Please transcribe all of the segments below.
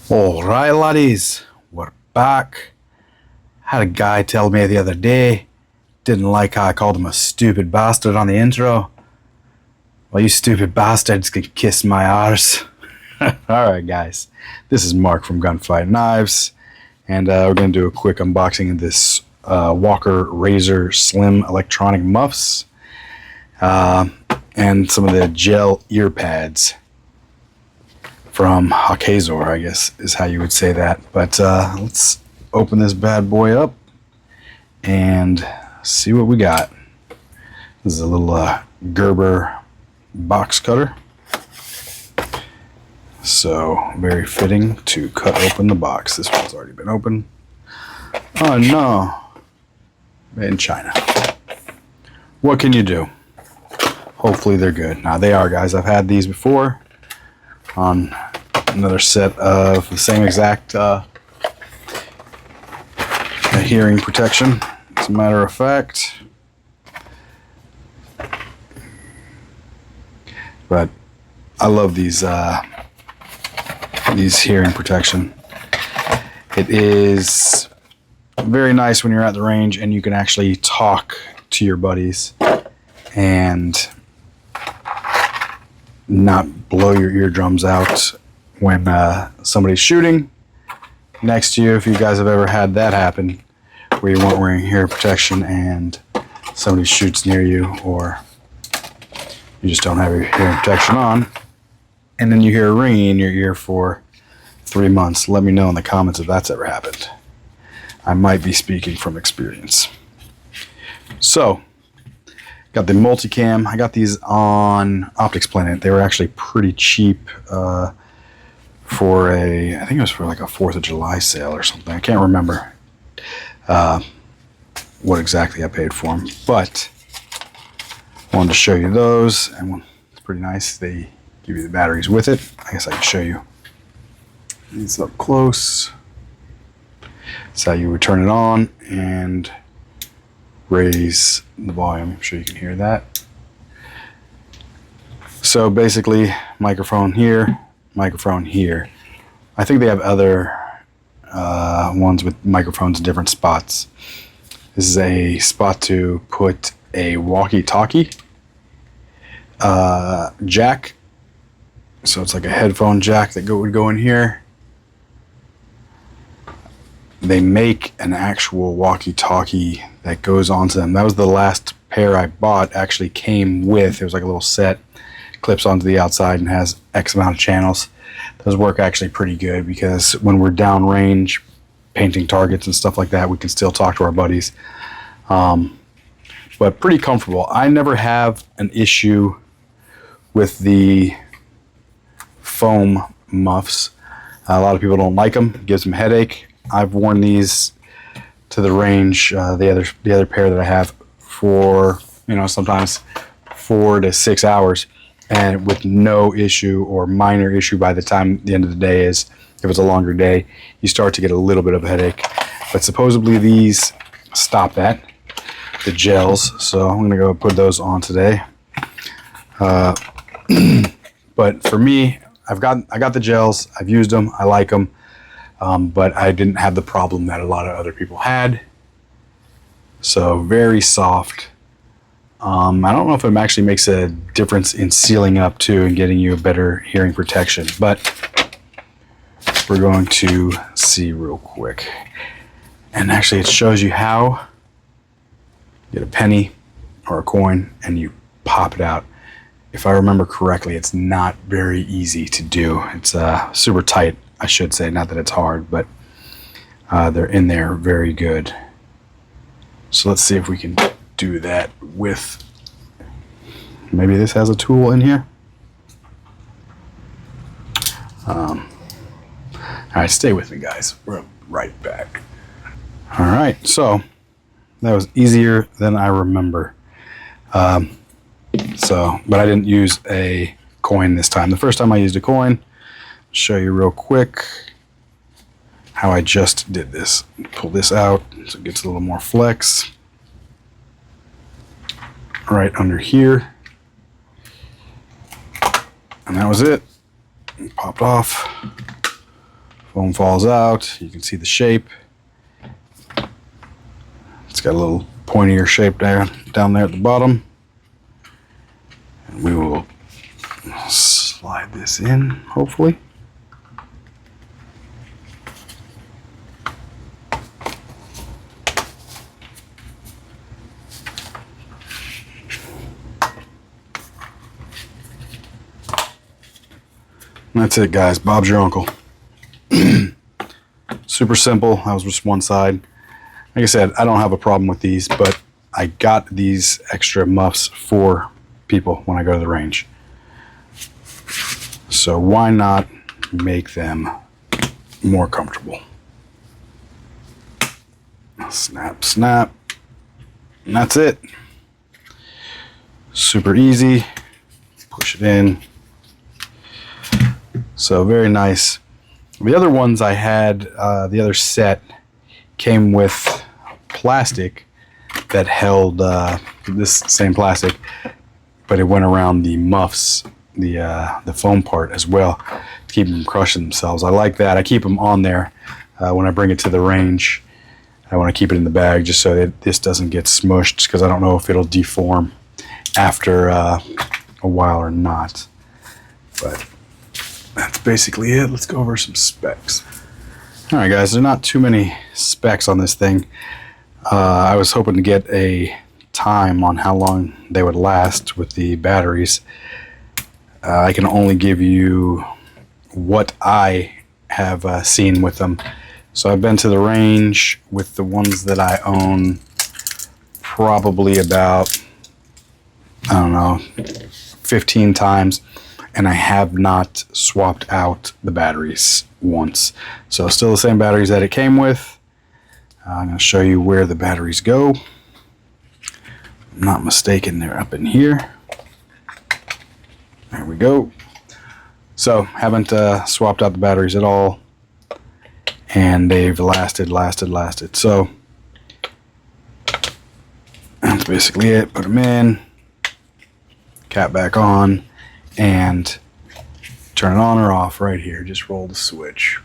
All right, laddies, we're back. Had a guy tell me the other day, didn't like how I called him a stupid bastard on the intro. Well, you stupid bastards can kiss my arse. Alright, guys, this is Mark from Gunfight Knives, and we're going to do a quick unboxing of this Walker Razor Slim electronic muffs and some of the gel ear pads from Hakazor, I guess is how you would say that. But let's open this bad boy up and see what we got. This is a little Gerber box cutter. So very fitting to cut open the box. This one's already been opened. Oh no. Made in China. What can you do? Hopefully they're good. Now they are, guys. I've had these before on another set of the same exact hearing protection, as a matter of fact. But I love these hearing protection. It is very nice when you're at the range and you can actually talk to your buddies and not blow your eardrums out when somebody's shooting next to you. If you guys have ever had that happen, where you weren't wearing hearing protection and somebody shoots near you, or you just don't have your hearing protection on, and then you hear a ringing in your ear for 3 months. Let me know in the comments if that's ever happened. I might be speaking from experience. So, got the multicam. I got these on Optics Planet. They were actually pretty cheap for I think it was for like a 4th of July sale or something. I can't remember what exactly I paid for them, but I wanted to show you those, and it's pretty nice. They give you the batteries with it. I guess I can show you these up close. That's how you would turn it on and raise the volume. I'm sure you can hear that. So basically, microphone here, microphone here. I think they have other ones with microphones in different spots. This is a spot to put a walkie-talkie jack. So it's like a headphone jack that would go in here. They make an actual walkie-talkie that goes onto them. That was the last pair I bought, actually came with. It was like a little set, clips onto the outside and has X amount of channels. Those work actually pretty good because when we're downrange painting targets and stuff like that, we can still talk to our buddies. But pretty comfortable. I never have an issue with the foam muffs. A lot of people don't like them. It gives them a headache. I've worn these to the range, the other pair that I have, for sometimes 4 to 6 hours, and with no issue or minor issue by the time the end of the day is. If it's a longer day, you start to get a little bit of a headache. But supposedly these stop that, the gels. So I'm gonna go put those on today. But for me, I got the gels. I've used them. I like them. But I didn't have the problem that a lot of other people had. So very soft. I don't know if it actually makes a difference in sealing up too and getting you a better hearing protection, but we're going to see real quick. And actually it shows you how you get a penny or a coin and you pop it out. If I remember correctly, it's not very easy to do. It's super tight, I should say. Not that it's hard, but they're in there very good. So let's see if we can do that with, maybe this has a tool in here. All right, stay with me, guys. We're right back. All right, so that was easier than I remember. But I didn't use a coin this time. The first time I used a coin, show you real quick how I just did this. Pull this out so it gets a little more flex. Right under here. And that was it. Popped off. Foam falls out. You can see the shape. It's got a little pointier shape down there at the bottom. And we will slide this in, hopefully. And that's it, guys. Bob's your uncle. Super simple. That was just one side. Like I said, I don't have a problem with these, but I got these extra muffs for people when I go to the range. So why not make them more comfortable? Snap, snap. And that's it. Super easy. Push it in. So very nice. The other ones I had, the other set came with plastic that held this same plastic, but it went around the muffs, the foam part as well, to keep them from crushing themselves. I like that. I keep them on there when I bring it to the range. I want to keep it in the bag just so that this doesn't get smushed, because I don't know if it'll deform after a while or not. But that's basically it. Let's go over some specs. All right, guys, there are not too many specs on this thing. I was hoping to get a time on how long they would last with the batteries. I can only give you what I have seen with them. So I've been to the range with the ones that I own probably about, I don't know, 15 times. And I have not swapped out the batteries once. So still the same batteries that it came with. I'm going to show you where the batteries go. I'm not mistaken, they're up in here. There we go. So haven't swapped out the batteries at all. And they've lasted. So that's basically it. Put them in. Cap back on. And turn it on or off right here. Just roll the switch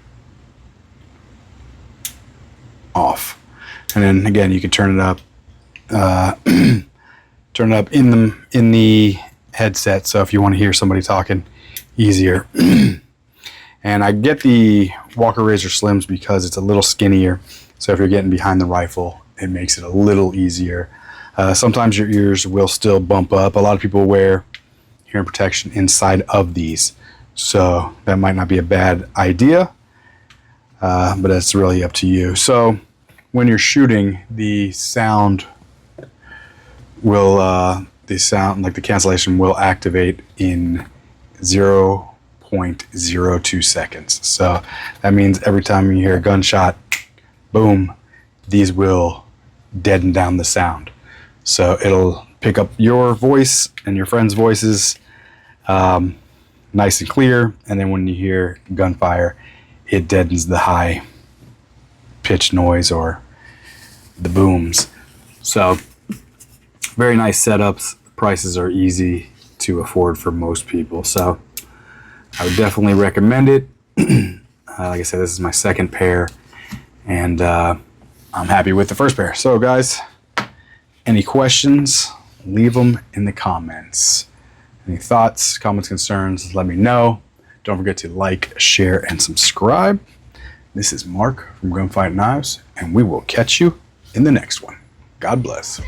off, and then again you can turn it up. Turn it up in the headset, so if you want to hear somebody talking, easier. And I get the Walker Razor Slims because it's a little skinnier. So if you're getting behind the rifle, it makes it a little easier. Sometimes your ears will still bump up. A lot of people wear hearing protection inside of these, so that might not be a bad idea, but it's really up to you. So when you're shooting, the sound will like the cancellation will activate in 0.02 seconds. So that means every time you hear a gunshot, boom, these will deaden down the sound. So it'll pick up your voice and your friends' voices nice and clear, and then when you hear gunfire, it deadens the high pitched noise or the booms. So very nice setups. Prices are easy to afford for most people, so I would definitely recommend it. Like I said, this is my second pair, and I'm happy with the first pair. So guys, any questions, leave them in the comments. Any thoughts, comments, concerns, let me know. Don't forget to like, share, and subscribe. This is Mark from Gunfight Knives, and we will catch you in the next one. God bless.